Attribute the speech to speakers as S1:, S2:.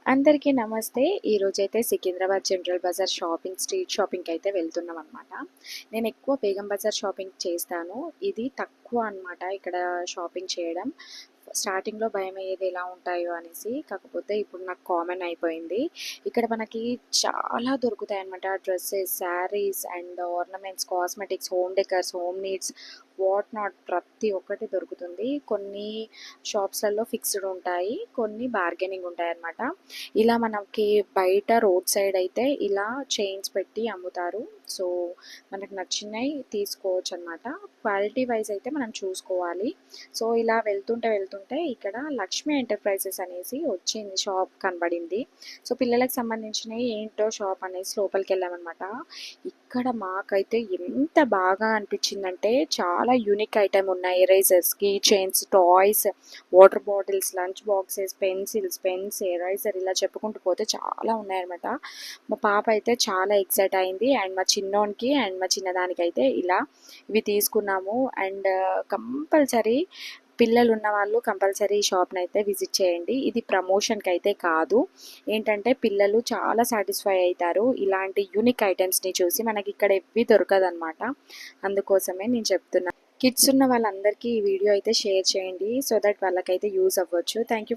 S1: అందరికీ నమస్తే. ఈరోజైతే సికింద్రాబాద్ జనరల్ బజార్ స్ట్రీట్ షాపింగ్‌కి అయితే వెళ్తున్నామనమాట. నేను ఎక్కువ బేగం బజార్ షాపింగ్ చేస్తాను. ఇది తక్కువ అనమాట ఇక్కడ షాపింగ్ చేయడం. స్టార్టింగ్‌లో భయమయ్యేది ఎలా ఉంటాయో అనేసి. కాకపోతే ఇప్పుడు నాకు కామన్ అయిపోయింది. ఇక్కడ మనకి చాలా దొరుకుతాయన్నమాట. Dresses, saris and ornaments, cosmetics, home decors, home needs, what not ప్రతి ఒక్కటి దొరుకుతుంది. కొన్ని షాప్స్‌లలో ఫిక్స్‌డ్ ఉంటాయి. కొన్ని బార్గెనింగ్ ఉంటాయన్నమాట. ఇలా మనకి బయట రోడ్ సైడ్ అయితే ఇలా చైన్స్ పెట్టి అమ్ముతారు. సో మనకు నచ్చినవి తీసుకోవచ్చు అనమాట. క్వాలిటీ వైజ్ అయితే మనం చూసుకోవాలి. సో ఇలా వెళ్తుంటే ఇక్కడ లక్ష్మీ ఎంటర్ప్రైజెస్ అనేసి వచ్చింది, షాప్ కనబడింది. సో పిల్లలకు సంబంధించినవి ఏంటో షాప్ అనేసి లోపలికి వెళ్ళామన్నమాట. ఇక్కడ మాకైతే ఎంత బాగా అనిపించిందంటే చాలా యూనిక్ ఐటెం ఉన్నాయి. Erasers, key chains, toys, water bottles, lunch boxes, pencils, pens, eraser ఇలా చెప్పుకుంటూ పోతే చాలా ఉన్నాయన్నమాట. మా పాప అయితే చాలా ఎక్సైట్ అయింది అండ్ మా చిన్నోనికి అండ్ మా చిన్నదానికి అయితే ఇలా ఇవి తీసుకున్నాము. అండ్ కంపల్సరీ పిల్లలు ఉన్న వాళ్ళు కంపల్సరీ ఈ షాప్ని అయితే విజిట్ చేయండి. ఇది ప్రమోషన్కి అయితే కాదు, ఏంటంటే పిల్లలు చాలా సాటిస్ఫై అవుతారు ఇలాంటి యూనిక్ ఐటమ్స్ని చూసి. మనకి ఇక్కడ ఎవ్వి దొరకదనమాట, అందుకోసమే నేను చెప్తున్నా. కిడ్స్ ఉన్న వాళ్ళందరికీ ఈ వీడియో అయితే షేర్ చేయండి సో దట్ వాళ్ళకైతే యూజ్ అవ్వచ్చు. Thank you.